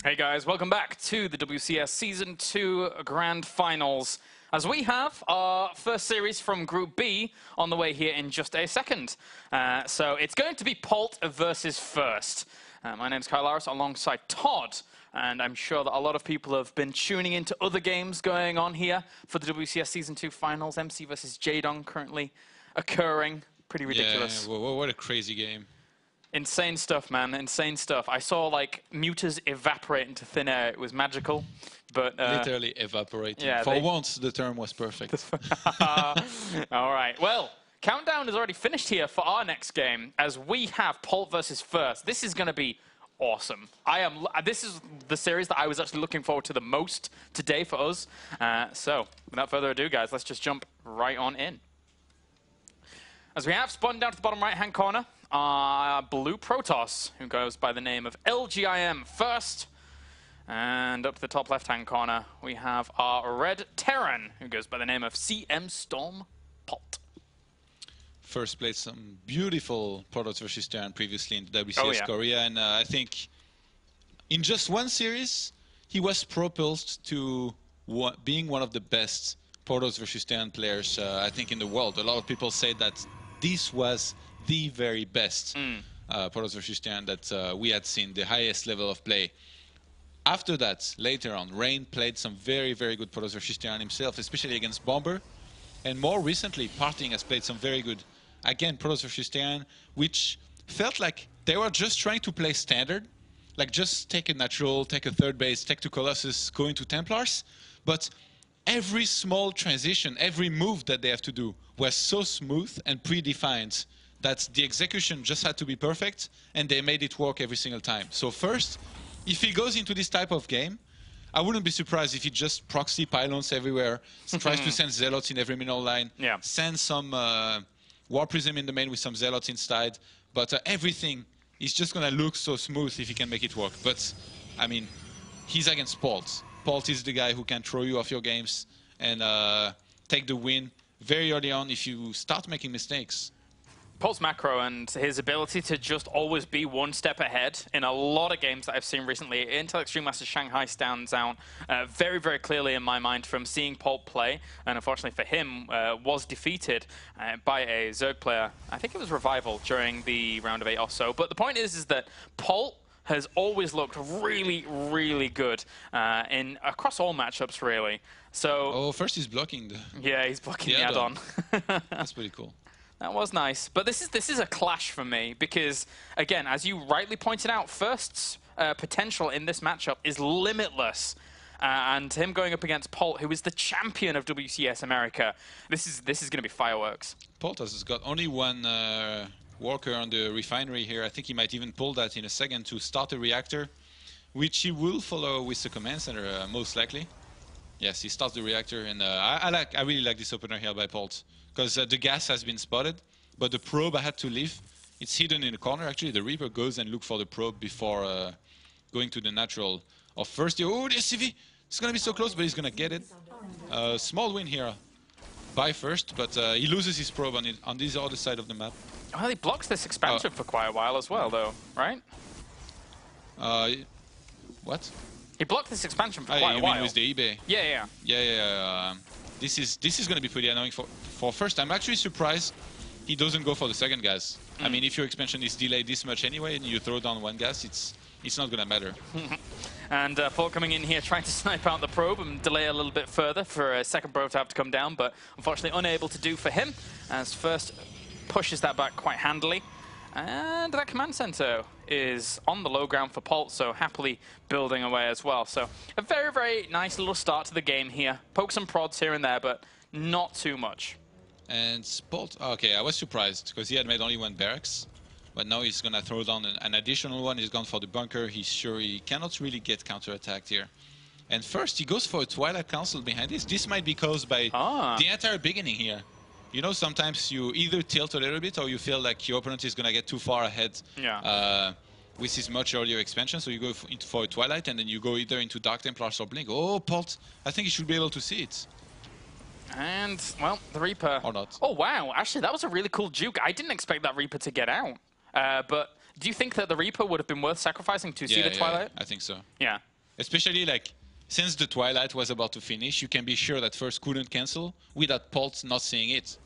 Hey guys, welcome back to the WCS Season 2 Grand Finals, as we have our first series from Group B on the way here in just a second. So it's going to be Polt versus First. My name's Kyle Laris alongside Todd, and I'm sure that a lot of people have been tuning into other games going on here for the WCS Season 2 Finals. MC versus Jadong currently occurring. Pretty ridiculous. Yeah, what a crazy game. Insane stuff, man. Insane stuff. I saw, like, muters evaporate into thin air. It was magical, but... literally evaporating. Yeah, For once, the term was perfect. All right. Well, countdown is already finished here for our next game, as we have Polt versus First. This is going to be awesome. This is the series that I was actually looking forward to the most today for us. So, without further ado, guys, let's just jump right on in. As we have spun down to the bottom right-hand corner, Blue Protoss, who goes by the name of LGIM First. And up to the top left-hand corner, we have our Red Terran, who goes by the name of CM Storm Polt. First played some beautiful Protoss versus Terran previously in the WCS Korea, and I think in just one series, he was propelled to being one of the best Protoss versus Terran players, I think, in the world. A lot of people say that this was the very best Protoss versus Terran that we had seen, the highest level of play. After that, later on, Rain played some very, very good Protoss versus Terran himself, especially against Bomber. And more recently, Parting has played some very good, again, Protoss versus Terran, which felt like they were just trying to play standard, like just take a natural, take a third base, take two Colossus, go into Templars. But every small transition, every move that they have to do was so smooth and predefined that the execution just had to be perfect, and they made it work every single time. So first, if he goes into this type of game, I wouldn't be surprised if he just proxy pylons everywhere, tries to send Zealots in every middle line, sends some War Prism in the main with some Zealots inside, but everything is just going to look so smooth if he can make it work. But, I mean, he's against Polt. Polt is the guy who can throw you off your games and take the win very early on if you start making mistakes. Polt's macro and his ability to just always be one step ahead in a lot of games that I've seen recently. Intel Extreme Masters Shanghai stands out very, very clearly in my mind from seeing Polt play, and unfortunately for him, was defeated by a Zerg player. I think it was Revival during the round of 8 or so. But the point is that Polt has always looked really, really good across all matchups, really. So first he's blocking the he's blocking the add-on. That's pretty cool. That was nice, but this is a clash for me because, again, as you rightly pointed out, First's potential in this matchup is limitless, and him going up against Polt, who is the champion of WCS America, this is going to be fireworks. Polt has got only one worker on the refinery here. I think he might even pull that in a second to start a reactor, which he will follow with the command center most likely. Yes, he starts the reactor, and I really like this opener here by Polt. Because the gas has been spotted, but the probe I had to leave. It's hidden in the corner, actually. The Reaper goes and looks for the probe before going to the natural of First. Oh, the SCV! It's going to be so close, but he's going to get it. Small win here by First, but he loses his probe on this other side of the map. Well, he blocks this expansion for quite a while as well, though, right? What? He blocked this expansion for quite a while. You mean with the eBay? Yeah. This is going to be pretty annoying for First. I'm actually surprised he doesn't go for the second gas. I mean, if your expansion is delayed this much anyway and you throw down one gas, it's not going to matter. And Polt coming in here trying to snipe out the probe and delay a little bit further for a second probe to have to come down, but unfortunately unable to do for him, as First pushes that back quite handily. And that command center is on the low ground for Polt, so happily building away as well. So a very, very nice little start to the game here. Poke some prods here and there, but not too much. And Polt, okay, I was surprised because he had made only one barracks, but now he's going to throw down an additional one. He's gone for the bunker. He's sure he cannot really get counterattacked here. And First, he goes for a Twilight Council behind this. This might be caused by the entire beginning here. You know, sometimes you either tilt a little bit or you feel like your opponent is going to get too far ahead with his much earlier expansion. So you go for a Twilight and then you go either into Dark Templars or Blink. Oh, Polt, I think you should be able to see it. And, well, the Reaper... Or not. Oh, wow. Actually, that was a really cool juke. I didn't expect that Reaper to get out. But do you think that the Reaper would have been worth sacrificing to see the Twilight? I think so. Yeah. Especially like since the Twilight was about to finish, you can be sure that first couldn't cancel without Polt not seeing it.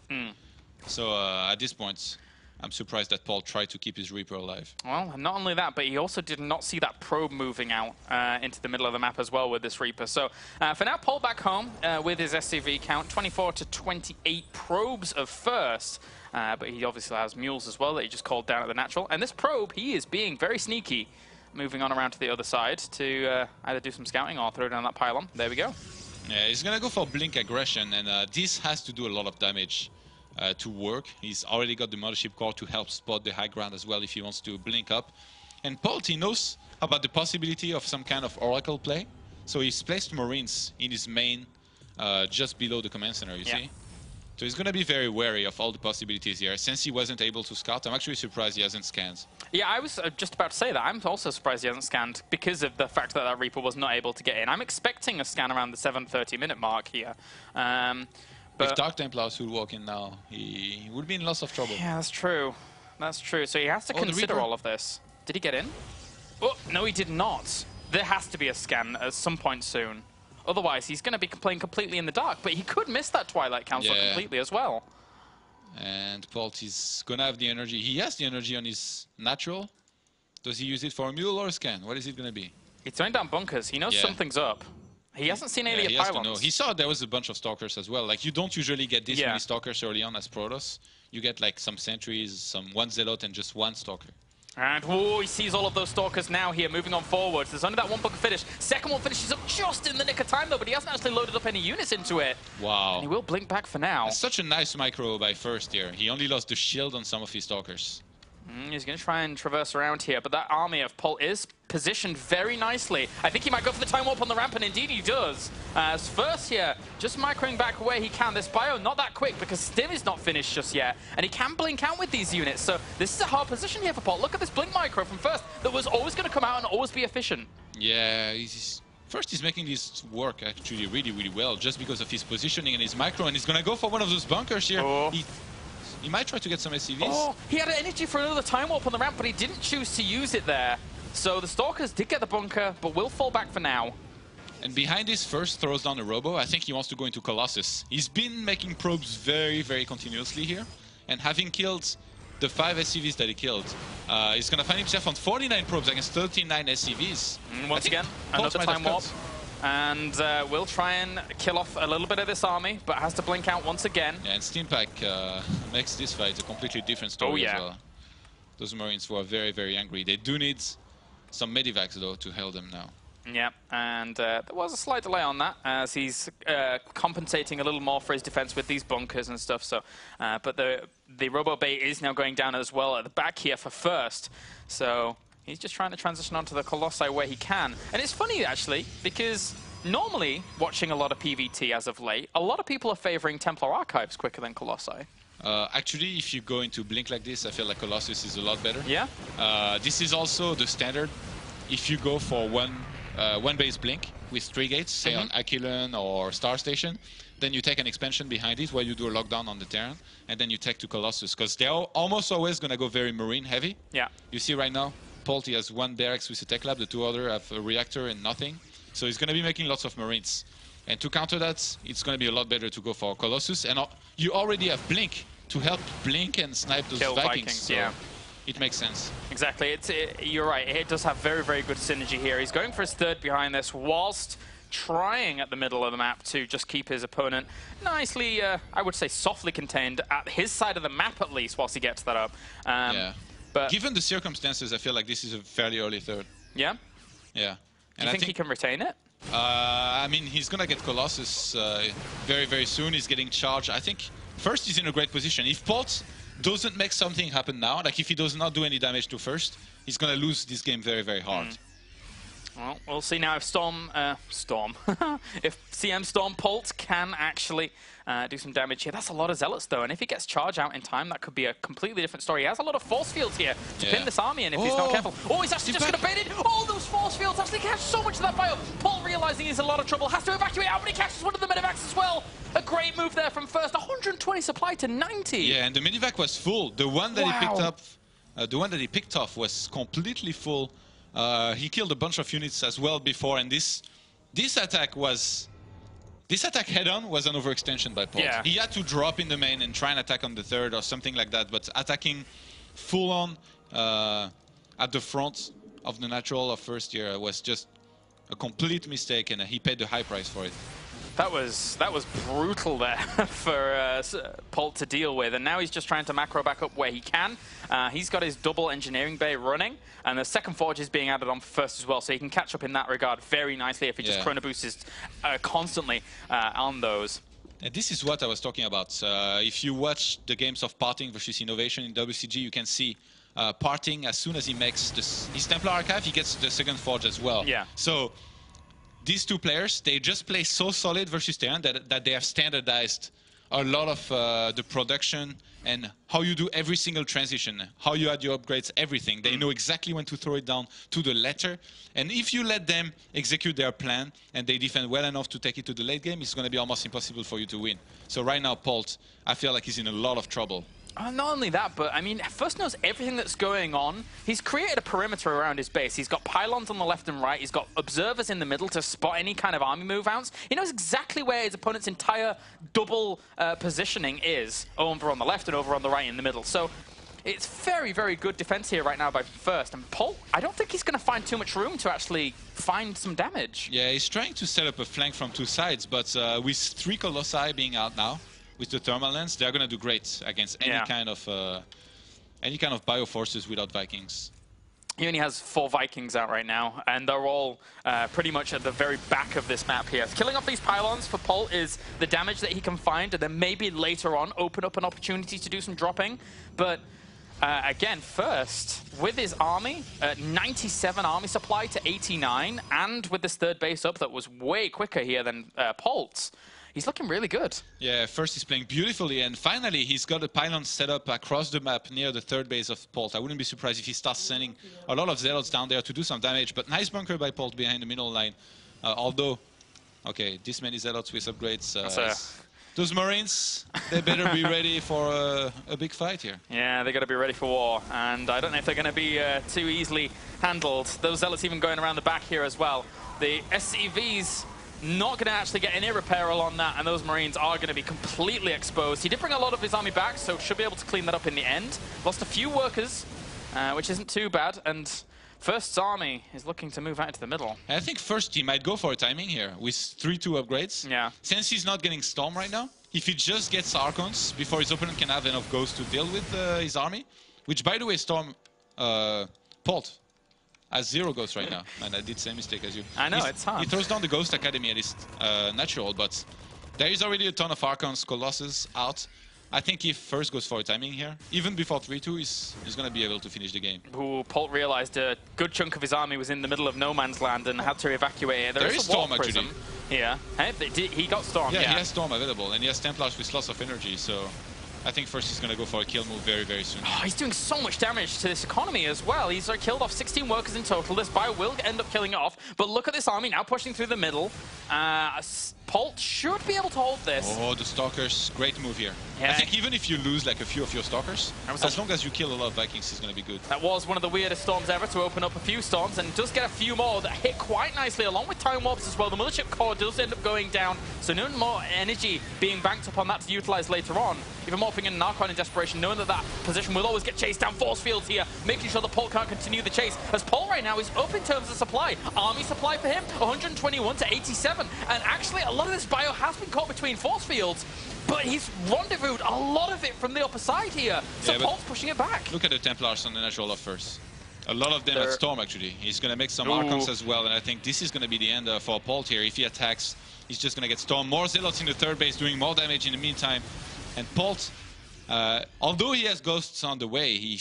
So at this point, I'm surprised that Polt tried to keep his Reaper alive. Well, not only that, but he also did not see that probe moving out into the middle of the map as well with this Reaper. So for now, Polt back home with his SCV count, 24 to 28 probes of first. But he obviously has mules as well that he just called down at the natural. And this probe, he is being very sneaky, moving on around to the other side to either do some scouting or throw down that pylon. There we go. Yeah, he's going to go for Blink Aggression, and this has to do a lot of damage to work. He's already got the Mothership Core to help spot the high ground as well if he wants to blink up. And Polt, he knows about the possibility of some kind of Oracle play. So he's placed Marines in his main just below the command center, you see? So he's going to be very wary of all the possibilities here. Since he wasn't able to scout, I'm actually surprised he hasn't scanned. Yeah, I was just about to say that. I'm also surprised he hasn't scanned because of the fact that that Reaper was not able to get in. I'm expecting a scan around the 7:30-minute mark here. But if Dark Templars would walk in now, he would be in lots of trouble. Yeah, that's true. That's true. So he has to consider all of this. Did he get in? Oh, no, he did not. There has to be a scan at some point soon. Otherwise, he's going to be playing completely in the dark. But he could miss that Twilight Council completely as well. And Polt is going to have the energy. He has the energy on his natural. Does he use it for a mule or a scan? What is it going to be? He's throwing down bunkers. He knows something's up. He hasn't seen any he pylons. Has to know. He saw there was a bunch of Stalkers as well. Like, you don't usually get this many Stalkers early on as Protoss. You get, like, some Sentries, one Zealot, and just one Stalker. And, whoa, he sees all of those Stalkers now here, moving on forwards. There's only that one bunker finish. Second one finishes up just in the nick of time, though, but he hasn't actually loaded up any units into it. Wow. And he will blink back for now. That's such a nice micro by first here. He only lost the shield on some of his Stalkers. He's going to try and traverse around here, but that army of Polt is positioned very nicely. I think he might go for the time warp on the ramp, and indeed he does. As first here, just microing back where he can. This bio not that quick because Stim is not finished just yet, and he can blink out with these units. So this is a hard position here for Polt. Look at this blink micro from first that was always going to come out and always be efficient. Yeah, first he's making this work actually really, really well just because of his positioning and his micro, and he's going to go for one of those bunkers here. He might try to get some SCVs. Oh, he had energy for another time warp on the ramp, but he didn't choose to use it there. So the Stalkers did get the bunker, but will fall back for now. And behind this first throws down a Robo. I think he wants to go into Colossus. He's been making probes very, very continuously here. And having killed the 5 SCVs that he killed, he's going to find himself on 49 probes against 39 SCVs. Once again, another time warp. And will try and kill off a little bit of this army, but has to blink out once again. Yeah, and Steampack makes this fight a completely different story as well. Those Marines were very, very angry. They do need some medivacs, though, to help them now. Yeah, and there was a slight delay on that, as he's compensating a little more for his defense with these bunkers and stuff. So, but the Robo Bay is now going down as well at the back here for first. So he's just trying to transition onto the Colossi where he can. And it's funny, actually, because normally, watching a lot of PvT as of late, a lot of people are favoring Templar Archives quicker than Colossi. Actually, if you go into Blink like this, I feel like Colossus is a lot better. Yeah? This is also the standard. If you go for one base Blink with 3 gates, say on Aquilon or Star Station, then you take an expansion behind it where you do a lockdown on the Terran, and then you take to Colossus, because they're almost always going to go very Marine heavy. Yeah. You see right now, Polt, he has 1 barracks with a tech lab, the 2 other have a reactor and nothing. So he's going to be making lots of Marines. And to counter that, it's going to be a lot better to go for Colossus. And you already have Blink to help Blink and snipe those Vikings. So it makes sense. Exactly. You're right. It does have very, very good synergy here. He's going for his third behind this, whilst trying at the middle of the map to just keep his opponent nicely, I would say softly contained at his side of the map at least, whilst he gets that up. Yeah. But given the circumstances, I feel like this is a fairly early third. Yeah? Yeah. Do you think he can retain it? I mean, he's going to get Colossus very, very soon. He's getting charged. I think first he's in a great position. If Polt doesn't make something happen now, like if he does not do any damage to first, he's going to lose this game very, very hard. Well, we'll see now if if CM Storm Polt can actually do some damage here. That's a lot of Zealots, though, and if he gets charged out in time, that could be a completely different story. He has a lot of force fields here to pin this army in if he's not careful. Oh, he's actually just going to bait it. Oh, those force fields actually catch so much of that bio. Polt, realizing he's in a lot of trouble, has to evacuate out, but he catches one of the medivacs as well. A great move there from first. 120 supply to 90. Yeah, and the medivac was full. The one that he picked up, the one that he picked off was completely full He killed a bunch of units as well before, and this attack head-on was an overextension by Polt. Yeah. He had to drop in the main and try and attack on the third or something like that, but attacking full-on at the front of the natural of first year was just a complete mistake, and he paid the high price for it. That was brutal there for Polt to deal with, and now he's just trying to macro back up where he can. He's got his double engineering bay running, and the second forge is being added on first as well, so he can catch up in that regard very nicely if he just chrono boosts constantly on those. And this is what I was talking about. If you watch the games of Parting versus Innovation in WCG, you can see Parting, as soon as he makes his Templar archive, he gets the second forge as well. Yeah. So these two players, they just play so solid versus Terran that they have standardized a lot of the production and how you do every single transition, how you add your upgrades, everything. They know exactly when to throw it down to the letter. And if you let them execute their plan and they defend well enough to take it to the late game, it's going to be almost impossible for you to win. So right now, Polt, I feel like he's in a lot of trouble. Not only that, but I mean, First knows everything that's going on. He's created a perimeter around his base. He's got pylons on the left and right. He's got observers in the middle to spot any kind of army move outs. He knows exactly where his opponent's entire double positioning is, over on the left and over on the right in the middle. So it's very, very good defense here right now by First. And Polt, I don't think he's going to find too much room to actually find some damage. Yeah, he's trying to set up a flank from two sides, but with 3 Colossi being out now, with the thermal lens, they're going to do great against any kind of bioforces without Vikings. He only has 4 Vikings out right now, and they're all pretty much at the very back of this map here. Killing off these pylons for Polt is the damage that he can find, and then maybe later on open up an opportunity to do some dropping. But again, First, with his army, 97 army supply to 89, and with this third base up that was way quicker here than Polt's, he's looking really good. Yeah, First he's playing beautifully, and finally he's got a pylon set up across the map near the third base of Polt. I wouldn't be surprised if he starts sending a lot of Zealots down there to do some damage, but nice bunker by Polt behind the middle line. Although, okay, this many Zealots with upgrades. Those Marines, they better be ready for a big fight here. Yeah, they got to be ready for war, and I don't know if they're going to be too easily handled. Those Zealots even going around the back here as well. The SCVs not going to actually get any repair on that, and those Marines are going to be completely exposed. He did bring a lot of his army back, so should be able to clean that up in the end. Lost a few workers, which isn't too bad, and First's army is looking to move out into the middle. I think First he might go for a timing here with 3-2 upgrades. Yeah. Since he's not getting Storm right now, if he just gets Archons before his opponent can have enough Ghosts to deal with his army, which by the way, Storm, Polt has 0 Ghosts right now, and I did the same mistake as you. I know, it's hard. He throws down the Ghost Academy at his natural, but there is already a ton of Archons, Colossus out. I think if First goes for a timing here, even before 3-2, he's going to be able to finish the game. Ooh, Polt realized a good chunk of his army was in the middle of no man's land and had to evacuate it. There is Storm, actually. Yeah, he got Storm, yeah. He has Storm available, and he has Templars with lots of energy, so I think First he's going to go for a kill move very, very soon. Oh, he's doing so much damage to this economy as well. He's killed off 16 workers in total. This bio will end up killing it off. But look at this army now pushing through the middle. Polt should be able to hold this. Oh, the Stalkers. Great move here. Yeah. I think even if you lose like a few of your Stalkers, as long as you kill a lot of Vikings, it's going to be good. That was one of the weirdest storms ever to open up a few storms, and does get a few more that hit quite nicely along with Time Warps as well. The Mothership Core does end up going down, so no more energy being banked up on that to utilize later on. Even morphing in an Archon in desperation, knowing that that position will always get chased down. Force fields here, making sure that Polt can't continue the chase, as Polt right now is up in terms of supply. Army supply for him, 121 to 87, and actually a lot of this bio has been caught between force fields, but he's rendezvoused a lot of it from the upper side here, so yeah, Polt's pushing it back. Look at the Templars on the natural off first. A lot of them at Storm, actually. He's going to make some Archons as well, and I think this is going to be the end for Polt here. If he attacks, he's just going to get Storm. More Zealots in the third base doing more damage in the meantime, and Polt, although he has Ghosts on the way,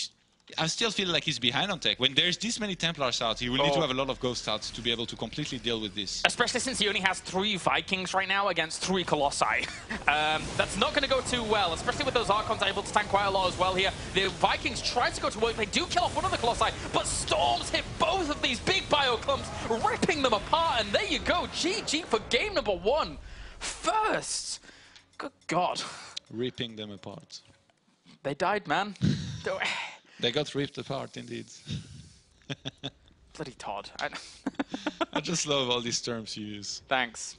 I still feel like he's behind on tech. When there's this many Templars out, he will need to have a lot of Ghosts out to be able to completely deal with this. Especially since he only has 3 Vikings right now against 3 Colossi. That's not going to go too well, especially with those Archons able to tank quite a lot as well here. The Vikings try to go to work. They do kill off one of the Colossi, but Storms hit both of these big bio clumps, ripping them apart. And there you go. GG for game number 1. First. Good God. Ripping them apart. They died, man. They got ripped apart, indeed. Bloody Todd. I just love all these terms you use. Thanks.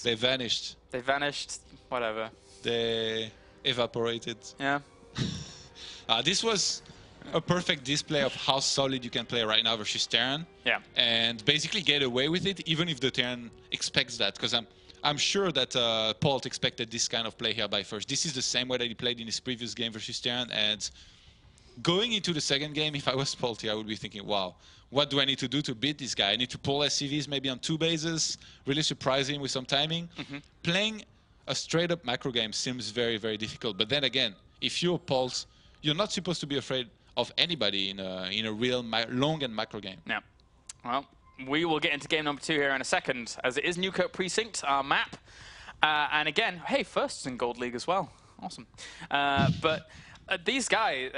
They vanished. They vanished. Whatever. They evaporated. Yeah. This was a perfect display of how solid you can play right now versus Terran. Yeah. And basically get away with it, even if the Terran expects that. Because I'm sure that Polt expected this kind of play here by first. This is the same way that he played in his previous game versus Terran. And going into the second game, if I was Polt here, I would be thinking, wow, what do I need to do to beat this guy? I need to pull SCVs maybe on 2 bases, really surprise him with some timing. Playing a straight-up macro game seems very, very difficult. But then again, if you're Polt, you're not supposed to be afraid of anybody in a real long and macro game. Yeah. Well, we will get into game number 2 here in a second, as it is Newkirk Precinct, our map. And again, hey, first in Gold League as well. Awesome. But these guys,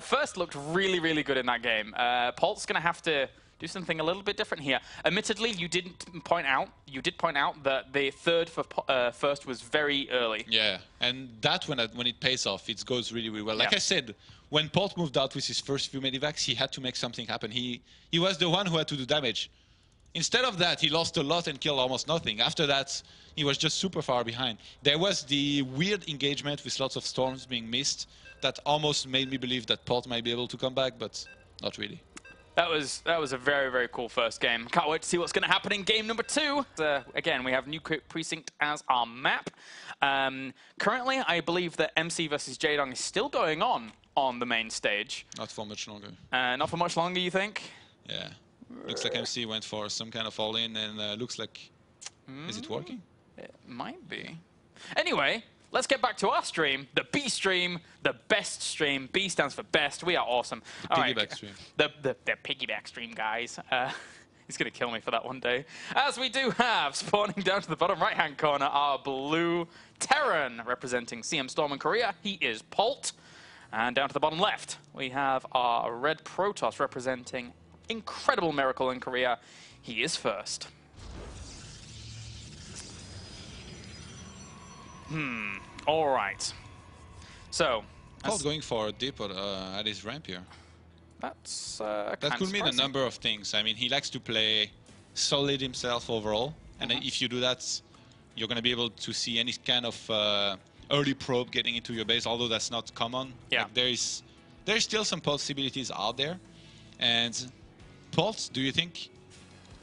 first looked really, really good in that game. Polt's going to have to do something a little bit different here. Admittedly, you did point out that the third for first was very early. Yeah, and that when it pays off, it goes really, really well. Like I said, when Polt moved out with his first few medivacs, he had to make something happen. He was the one who had to do damage. Instead of that, he lost a lot and killed almost nothing. After that, he was just super far behind. There was the weird engagement with lots of storms being missed that almost made me believe that Polt might be able to come back, but not really. That was a very, very cool first game. Can't wait to see what's going to happen in game number 2. Again, we have Newkirk Precinct as our map. Currently, I believe that MC versus Jaedong is still going on the main stage. Not for much longer. Not for much longer, you think? Yeah. Looks like MC went for some kind of all-in, and looks like... Is it working? It might be. Anyway, let's get back to our stream, the B stream, the best stream. B stands for best. We are awesome. The piggyback stream. The piggyback stream, guys. He's going to kill me for that one day. As we do have, spawning down to the bottom right-hand corner, our blue Terran representing CM Storm in Korea. He is Polt. And down to the bottom left, we have our red Protoss representing Incredible Miracle in Korea. He is first. All right. So, Polt going for a dip at his ramp here. That's that could mean a number of things. I mean, he likes to play solid himself overall, and if you do that, you're going to be able to see any kind of early probe getting into your base, although that's not common. Yeah. Like there's still some possibilities out there. And Polt, do you think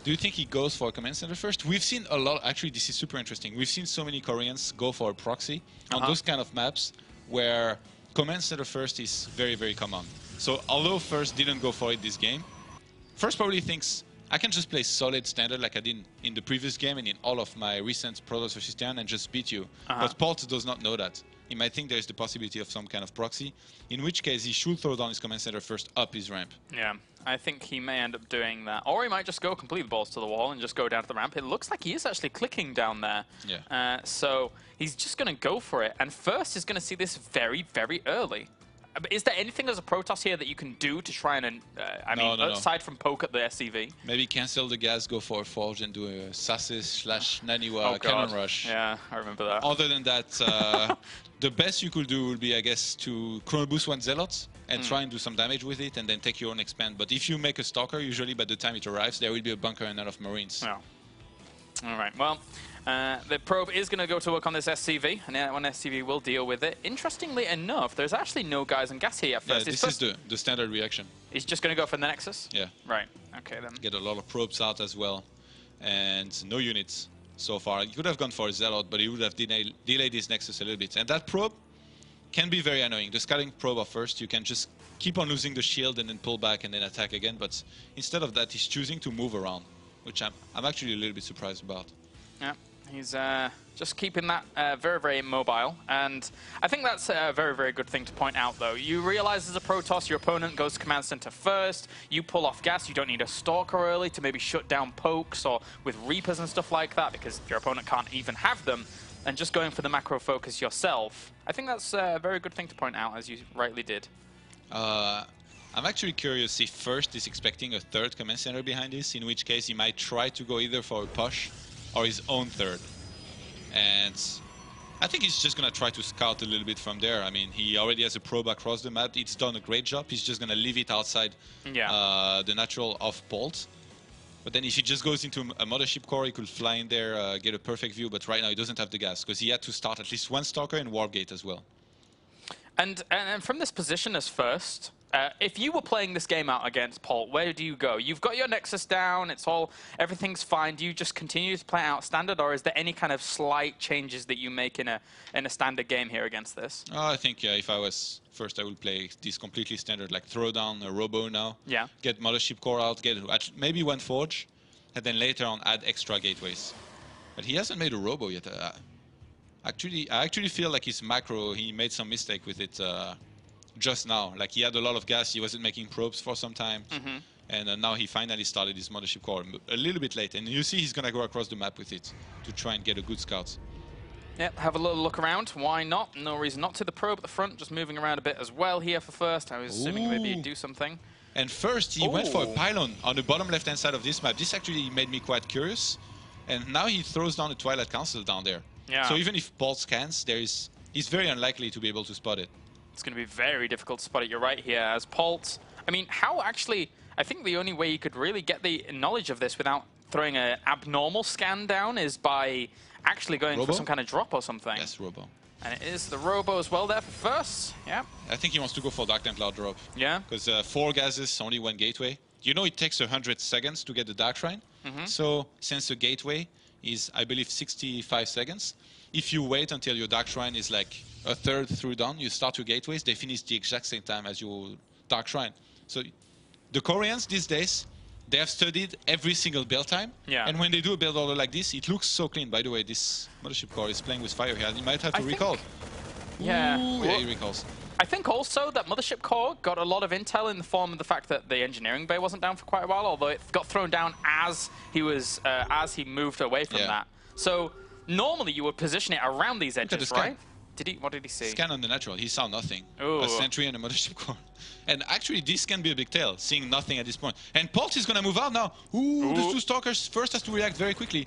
he goes for a command center first? We've seen a lot. Actually, this is super interesting. We've seen so many Koreans go for a proxy on those kind of maps where command center first is very, very common. So although first didn't go for it this game, first probably thinks, I can just play solid standard like I did in the previous game and in all of my recent Protoss vs. Terran and just beat you. But Polt does not know that. He might think there's the possibility of some kind of proxy, in which case he should throw down his command center first up his ramp. Yeah, I think he may end up doing that. Or he might just go completely balls to the wall and just go down to the ramp. It looks like he is actually clicking down there. Yeah. So he's just going to go for it. And first is going to see this very, very early. Is there anything as a Protoss here that you can do to try and, aside from poke at the SCV? Maybe cancel the gas, go for a Forge, and do a Sassis/Naniwa cannon rush. Yeah, I remember that. Other than that, the best you could do would be, I guess, to chrono boost one Zealot and try and do some damage with it, and then take your own expand. But if you make a Stalker, usually by the time it arrives, there will be a bunker and enough Marines. Yeah. All right, well, the probe is going to go to work on this SCV, and one SCV will deal with it. Interestingly enough, there's actually no guys and gas here at first. Yeah, this is the standard reaction. He's just going to go for the Nexus? Yeah. Right, okay then. Get a lot of probes out as well, and no units so far. He could have gone for a Zealot, but he would have delayed his Nexus a little bit. And that probe can be very annoying. The scouting probe at first, you can just keep on losing the shield and then pull back and then attack again, but instead of that, he's choosing to move around, which I'm actually a little bit surprised about. Yeah, he's just keeping that very, very immobile. And I think that's a very, very good thing to point out, though. You realize as a Protoss, your opponent goes to command center first. You pull off gas. You don't need a Stalker early to maybe shut down pokes or with Reapers and stuff like that, because your opponent can't even have them. And just going for the macro focus yourself, I think that's a very good thing to point out, as you rightly did. I'm actually curious if first is expecting a third command center behind this, in which case he might try to go either for a push or his own third. And I think he's just going to try to scout a little bit from there. I mean, he already has a probe across the map. It's done a great job. He's just going to leave it outside the natural of Polt. But then if he just goes into a mothership core, he could fly in there, get a perfect view. But right now he doesn't have the gas because he had to start at least one Stalker and Warp Gate as well. And from this position as first, if you were playing this game out against Polt, where do you go? You've got your Nexus down, everything's fine. Do you just continue to play out standard, or is there any kind of slight changes that you make in a standard game here against this? I think if I was first, I would play this completely standard, like throw down a Robo now, get Mothership Core out, get maybe one Forge, and then later on add extra gateways. But he hasn't made a Robo yet. I actually feel like his macro, he made some mistake with it just now. Like he had a lot of gas, he wasn't making probes for some time, and now he finally started his Mothership Core a little bit late. And you see he's gonna go across the map with it to try and get a good scout. Yep, have a little look around. Why not? No reason not to. The probe at the front, just moving around a bit as well here for first. I was assuming maybe he'd do something. And first he went for a pylon on the bottom left-hand side of this map. This actually made me quite curious. And now he throws down the Twilight Council down there. Yeah. So even if Polt scans, he's very unlikely to be able to spot it. It's going to be very difficult to spot it. You're right here. As Polt, I mean, how actually, I think the only way you could really get the knowledge of this without throwing an abnormal scan down is by actually going for some kind of drop or something. Yes, Robo. And it is the Robo as well there for first. Yeah. I think he wants to go for Dark Templar drop. Yeah. Because 4 gases, only 1 gateway. You know it takes 100 seconds to get the Dark Shrine. So since the gateway is, I believe, 65 seconds, if you wait until your Dark Shrine is like a third through done, you start your gateways, they finish the exact same time as your Dark Shrine. So the Koreans these days, they have studied every single build time. Yeah. And when they do a build order like this, it looks so clean. By the way, this Mothership Core is playing with fire here. He might have to recall. Yeah. Ooh, yeah, he recalls. I think also that Mothership Core got a lot of intel in the form of the fact that the engineering bay wasn't down for quite a while, although it got thrown down as he was as he moved away from that. So normally you would position it around these edges, right? What did he see? Scan on the natural. He saw nothing. Ooh. A sentry and a Mothership Core. And actually, this can be a big tell, seeing nothing at this point. And Polt is going to move out now. Ooh, the 2 Stalkers first has to react very quickly.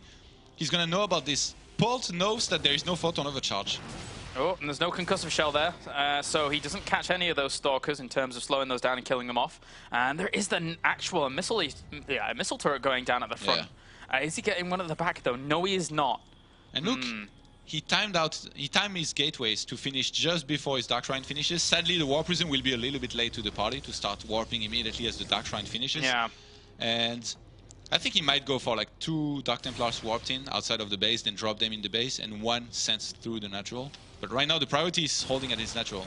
He's going to know about this. Polt knows that there is no photon overcharge. Oh, and there's no concussive shell there, so he doesn't catch any of those Stalkers in terms of slowing those down and killing them off. And there is the actual missile turret going down at the front. Yeah. Is he getting one at the back, though? No, he is not. And look, he timed his gateways to finish just before his Dark Shrine finishes. Sadly, the Warp Prism will be a little bit late to the party to start warping immediately as the Dark Shrine finishes. Yeah. And I think he might go for like 2 Dark Templars warped in outside of the base, then drop them in the base, and 1 sent through the natural. But right now, the priority is holding at his natural.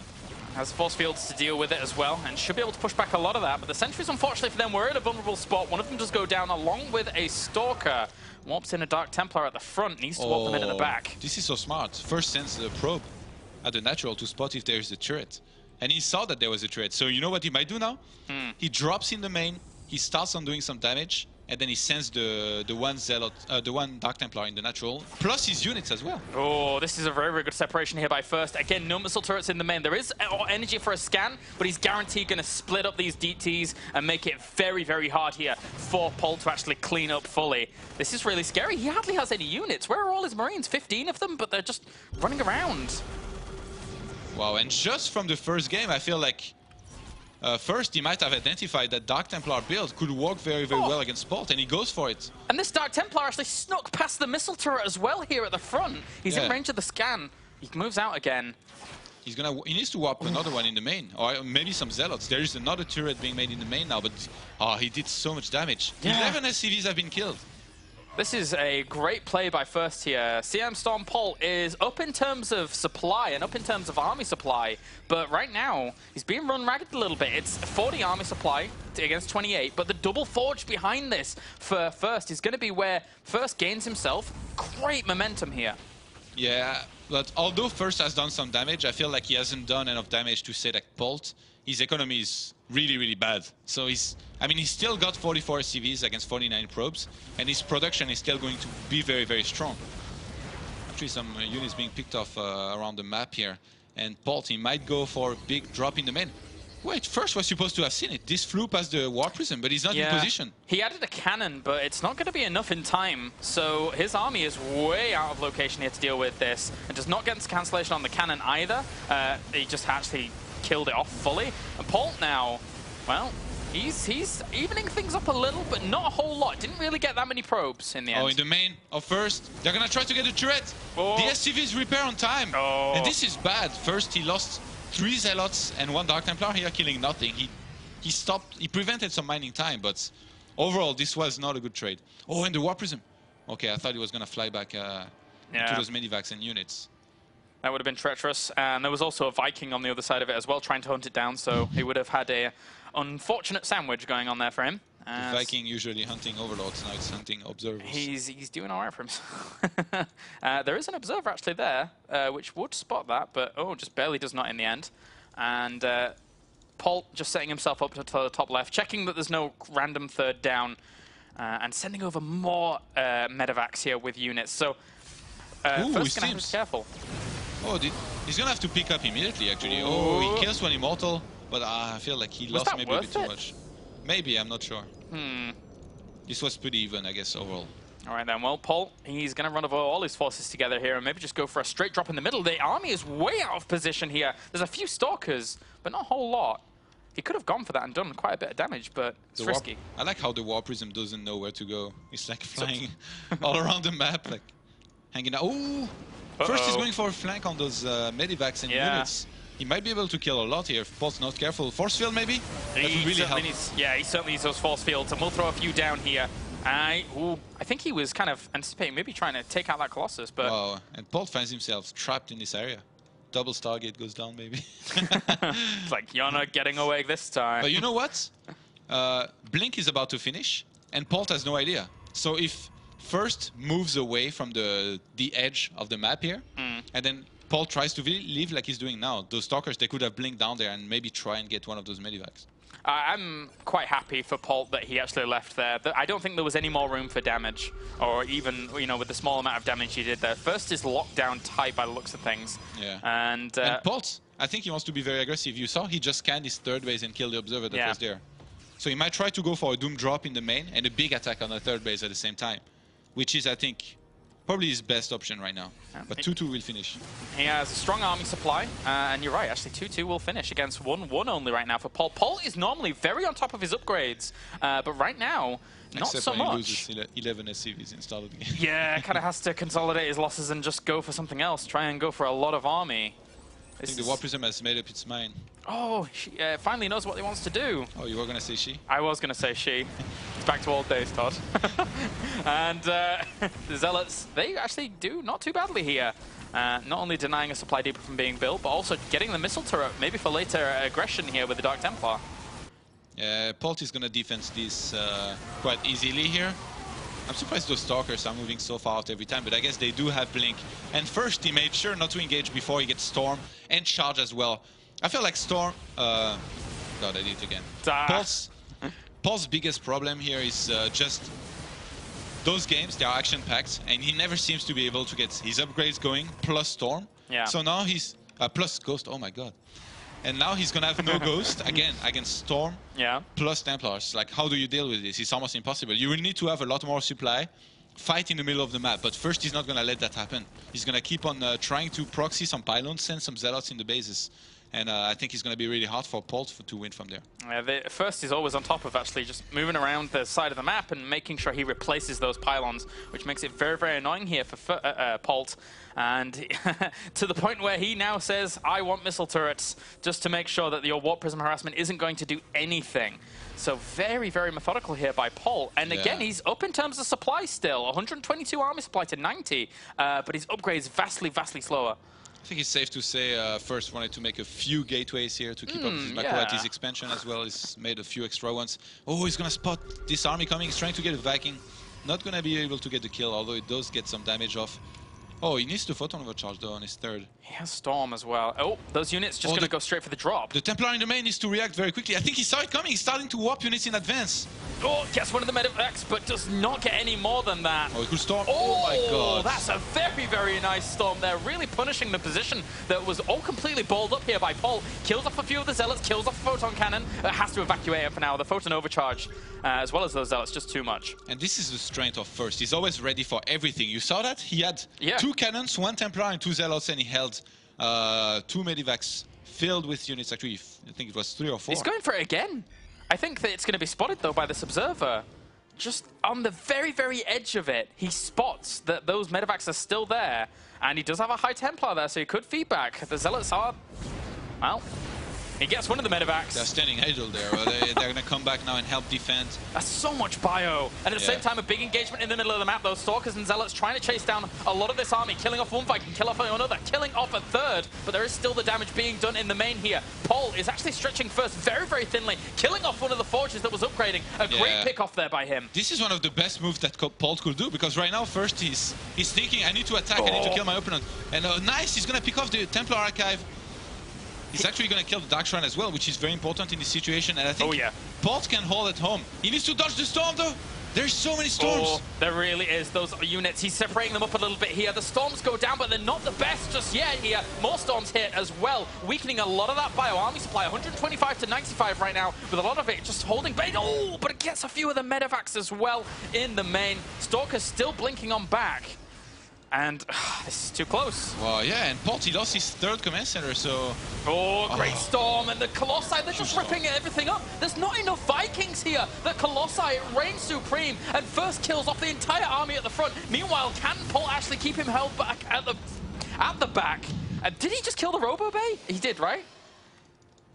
Has force fields to deal with it as well, and should be able to push back a lot of that. But the sentries, unfortunately for them, were in a vulnerable spot. One of them does go down along with a Stalker. Warps in a Dark Templar at the front, needs to warp them in at the back. This is so smart. First sends the probe at the natural to spot if there is a turret. And he saw that there was a turret. So you know what he might do now? He drops in the main, he starts on doing some damage, and then he sends the one Zealot, the one Dark Templar in the natural, plus his units as well. Oh, this is a very, very good separation here by first. Again, no missile turrets in the main. There is energy for a scan, but he's guaranteed going to split up these DTs and make it very, very hard here for Polt to actually clean up fully. This is really scary. He hardly has any units. Where are all his Marines? 15 of them, but they're just running around. Wow, and just from the first game, I feel like first, he might have identified that Dark Templar build could work very, very well against Polt, and he goes for it. And this Dark Templar actually snuck past the missile turret as well here at the front. He's in range of the scan. He moves out again. He needs to warp another one in the main, or maybe some Zealots. There is another turret being made in the main now, but he did so much damage. 11 SCVs have been killed. This is a great play by first here. CM Storm Polt is up in terms of supply and up in terms of army supply, but right now he's being run ragged a little bit. It's 40 army supply against 28, but the double forge behind this for first is going to be where first gains himself great momentum here. Yeah, but although first has done some damage, I feel like he hasn't done enough damage to say that Polt, his economy is really, really bad. So he's still got 44 SCVs against 49 probes, and his production is still going to be very, very strong. Actually, some units being picked off around the map here, and Polt, he might go for a big drop in the main. Wait, first was supposed to have seen it. This flew past the Warp Prism, but he's not in position. He added a cannon, but it's not going to be enough in time. So his army is way out of location here to deal with this, and does not get into cancellation on the cannon either. He just actually killed it off fully. And Polt now, well, He's evening things up a little, but not a whole lot. Didn't really get that many probes in the end. Oh, in the main of first, they're gonna try to get the turret. Oh. The SCVs repair on time. Oh. And this is bad. First, he lost 3 Zealots and 1 Dark Templar here, killing nothing. He stopped, he prevented some mining time, but overall, this was not a good trade. Oh, and the War Prism. Okay, I thought he was gonna fly back into those medivacs and units. That would have been treacherous. And there was also a Viking on the other side of it as well, trying to hunt it down, so he would have had a unfortunate sandwich going on there for him. The Viking usually hunting overlords, now it's hunting observers. He's doing all right for himself. There is an observer actually there, which would spot that, but just barely does not in the end. And Polt just setting himself up to the top left, checking that there's no random third down, and sending over more medevacs here with units. So first gonna have to be careful. Oh, he's gonna have to pick up immediately actually. Oh, he kills one immortal. But I feel like he lost maybe a bit too much. Maybe, I'm not sure. This was pretty even, I guess, overall. All right then, well, Polt, he's going to run over all his forces together here and maybe just go for a straight drop in the middle. The army is way out of position here. There's a few Stalkers, but not a whole lot. He could have gone for that and done quite a bit of damage, but it's risky. I like how the War Prism doesn't know where to go. He's like flying all around the map, like hanging out. Oh! First he's going for a flank on those medivacs and units. He might be able to kill a lot here if Polt's not careful. Force field, maybe? That would really help. He certainly needs those force fields, and we'll throw a few down here. I think he was kind of anticipating, maybe trying to take out that Colossus, but... Oh, and Polt finds himself trapped in this area. Double Stargate goes down, maybe. It's like, you're not getting away this time. But you know what? Blink is about to finish, and Polt has no idea. So if first moves away from the edge of the map here, and then Polt tries to leave like he's doing now. Those Stalkers, they could have blinked down there and maybe try and get one of those medivacs. I'm quite happy for Polt that he actually left there. I don't think there was any more room for damage, or even, with the small amount of damage he did there. First is lockdown tight by the looks of things. Yeah. And Polt, I think he wants to be very aggressive. You saw he just scanned his third base and killed the observer that was there. So he might try to go for a Doom drop in the main and a big attack on the third base at the same time, which is, I think, probably his best option right now. But 2-2 will finish. He has a strong army supply, and you're right, actually 2-2 will finish against 1-1 only right now for Polt. Polt is normally very on top of his upgrades, but right now, not so much. Except when he loses 11 SCVs in start of the game. Yeah, kind of has to consolidate his losses and just go for something else, try and go for a lot of army. I think the War Prism has made up its mind. Oh, she finally knows what he wants to do. Oh, you were going to say she? I was going to say she. It's back to old days, Todd. And the Zealots, they actually do not too badly here. Not only denying a supply depot from being built, but also getting the missile turret, maybe for later aggression here with the Dark Templar. Yeah, Polt is going to defend this quite easily here. I'm surprised those Stalkers are moving so far out every time, but I guess they do have Blink. And first, he made sure not to engage before he gets Storm and Charge as well. I feel like Storm... God, I did it again. Polt's biggest problem here is just those games, they are action-packed, and he never seems to be able to get his upgrades going, plus Storm. Yeah. So now he's... plus Ghost, oh my god. And now he's gonna have no Ghost, again, against Storm, plus Templars. Like, how do you deal with this? It's almost impossible. You will need to have a lot more supply, fight in the middle of the map, but first he's not gonna let that happen. He's gonna keep on trying to proxy some pylons, send some Zealots in the bases. And I think it's going to be really hard for Polt to win from there. The first is always on top of actually just moving around the side of the map and making sure he replaces those pylons, which makes it very, very annoying here for Polt. And to the point where he now says, I want missile turrets, just to make sure that your Warp Prism Harassment isn't going to do anything. So very, very methodical here by Polt. And again, he's up in terms of supply still. 122 army supply to 90, but his upgrade's vastly, vastly slower. I think it's safe to say first wanted to make a few gateways here to keep up his Macroatis expansion as well. He's made a few extra ones. Oh, he's going to spot this army coming. He's trying to get a Viking. Not going to be able to get the kill, although it does get some damage off. Oh, he needs to photon overcharge though on his third. He has Storm as well. Oh, those units just going to go straight for the drop. The Templar in the main needs to react very quickly. I think he saw it coming. He's starting to warp units in advance. Oh, gets one of the medevacs, but does not get any more than that. Oh, he could Storm. Oh my god. That's a very, very nice Storm there. Really punishing the position that was all completely balled up here by Polt. Kills off a few of the Zealots, kills off the Photon Cannon. Has to evacuate it for now. The Photon Overcharge, as well as those Zealots, just too much. And this is the strength of first. He's always ready for everything. You saw that? He had 2 cannons, 1 Templar and 2 Zealots, and he held 2 medivacs filled with units. Actually, I think it was 3 or 4. He's going for it again. I think that it's going to be spotted, though, by this observer. Just on the very, very edge of it, he spots that those medevacs are still there, and he does have a high Templar there, so he could feedback. The Zealots are, well, he gets one of the medevacs. They're standing idle there. They're going to come back now and help defend. That's so much bio. And at the same time, a big engagement in the middle of the map. Those Stalkers and Zealots trying to chase down a lot of this army, killing off one Viking, kill off another, killing off a third. But there is still the damage being done in the main here. Polt is actually stretching first very, very thinly, killing off one of the forges that was upgrading. A great pick off there by him. This is one of the best moves that Polt could do, because right now, first he's thinking, I need to attack, I need to kill my opponent. And nice, he's going to pick off the Templar Archive. He's actually going to kill the Dark Shrine as well, which is very important in this situation. And I think Polt can hold at home. He needs to dodge the storm, though. There's so many storms. Oh, there really is. Those units, he's separating them up a little bit here. The storms go down, but they're not the best just yet here. More storms hit as well, weakening a lot of that bio army supply. 125 to 95 right now, with a lot of it just holding bait. Oh, but it gets a few of the medevacs as well in the main. Stalker's still blinking on back. And this is too close. Well, yeah, and Polt, he lost his third command center, so... Oh, great storm, and the Colossi, they're just ripping everything up. There's not enough Vikings here. The Colossi reign supreme and first kills off the entire army at the front. Meanwhile, can Polt actually keep him held back at the back? Did he just kill the Robo Bay? He did, right?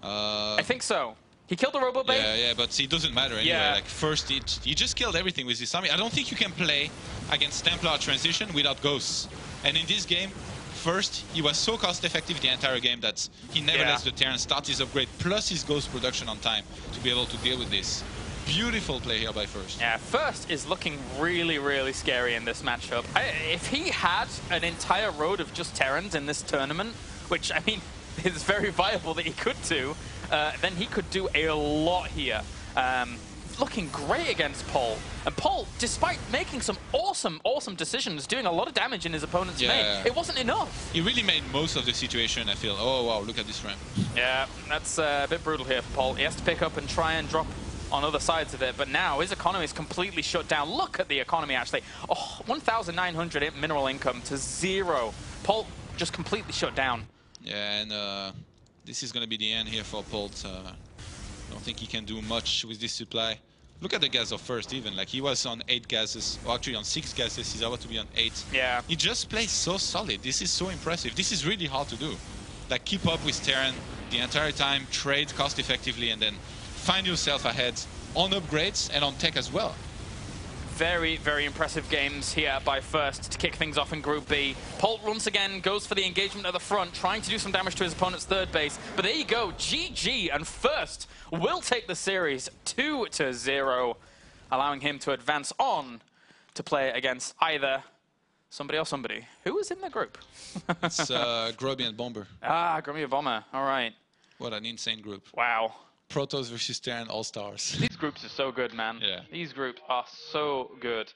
I think so. He killed the Robo Bay? Yeah, but it doesn't matter anyway. Yeah. Like, first, he just killed everything with his army. I don't think you can play against Templar transition without ghosts. And in this game, first, he was so cost-effective the entire game that he never lets the Terran start his upgrade, plus his ghost production on time to be able to deal with this. Beautiful play here by First. Yeah, First is looking really, really scary in this matchup. If he had an entire road of just Terrans in this tournament, which, I mean, is very viable that he could do, then he could do a lot here. Looking great against Polt. And Polt, despite making some awesome, awesome decisions, doing a lot of damage in his opponent's main, it wasn't enough. He really made most of the situation, I feel. Oh, wow, look at this ramp. Yeah, that's a bit brutal here for Polt. He has to pick up and try and drop on other sides of it, but now his economy is completely shut down. Look at the economy, actually. Oh, 1,900 mineral income to 0. Polt just completely shut down. Yeah, and this is going to be the end here for Polt. I don't think he can do much with this supply. Look at the gas of First even. Like, he was on 8 gases, or actually on 6 gases. He's about to be on 8. Yeah. He just plays so solid. This is so impressive. This is really hard to do. Like, keep up with Terran the entire time, trade cost effectively, and then find yourself ahead on upgrades and on tech as well. Very, very impressive games here by First to kick things off in Group B. Polt once again goes for the engagement at the front, trying to do some damage to his opponent's third base. But there you go, GG, and First will take the series 2-0, allowing him to advance on to play against either somebody or somebody. Who was in the group? It's Grubby and Bomber. Ah, Grubby and Bomber, all right. What an insane group. Wow. Protoss versus Terran All-Stars. These groups are so good, man. Yeah. These groups are so good.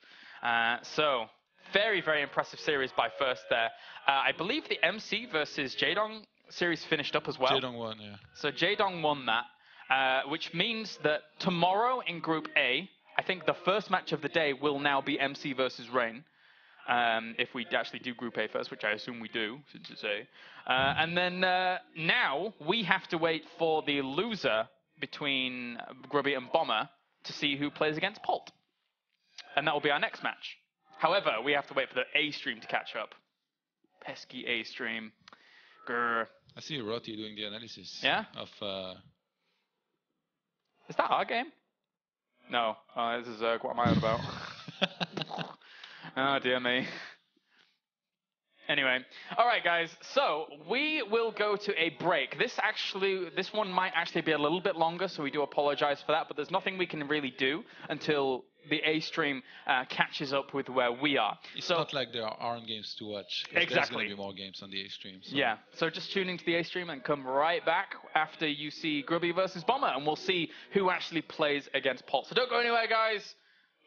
So, very, very impressive series by First there. I believe the MC versus Jaedong series finished up as well. Jaedong won, yeah. So Jaedong won that, which means that tomorrow in Group A, I think the first match of the day will now be MC versus Rain. If we actually do Group A first, which I assume we do, since it's A. And then now we have to wait for the loser between Grubby and Bomber to see who plays against Polt. And that will be our next match. However, we have to wait for the A stream to catch up. Pesky A stream. Grr. I see Roti doing the analysis. Yeah? Of, Is that our game? No. This is what am I on about? Oh, dear me. Anyway, all right, guys. So we will go to a break. This one might actually be a little bit longer, so we do apologize for that. But there's nothing we can really do until the A stream catches up with where we are. It's not like there aren't games to watch. Exactly. There's going to be more games on the A stream. So. Yeah. So just tune into the A stream and come right back after you see Grubby versus Bomber, and we'll see who actually plays against Polt. So don't go anywhere, guys.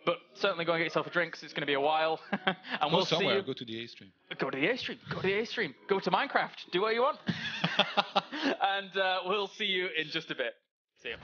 But certainly go and get yourself a drink, because it's going to be a while. And we'll see you. Go to the A stream. Go to the A stream. Go to the A stream. Go to Minecraft. Do what you want. And we'll see you in just a bit. See you.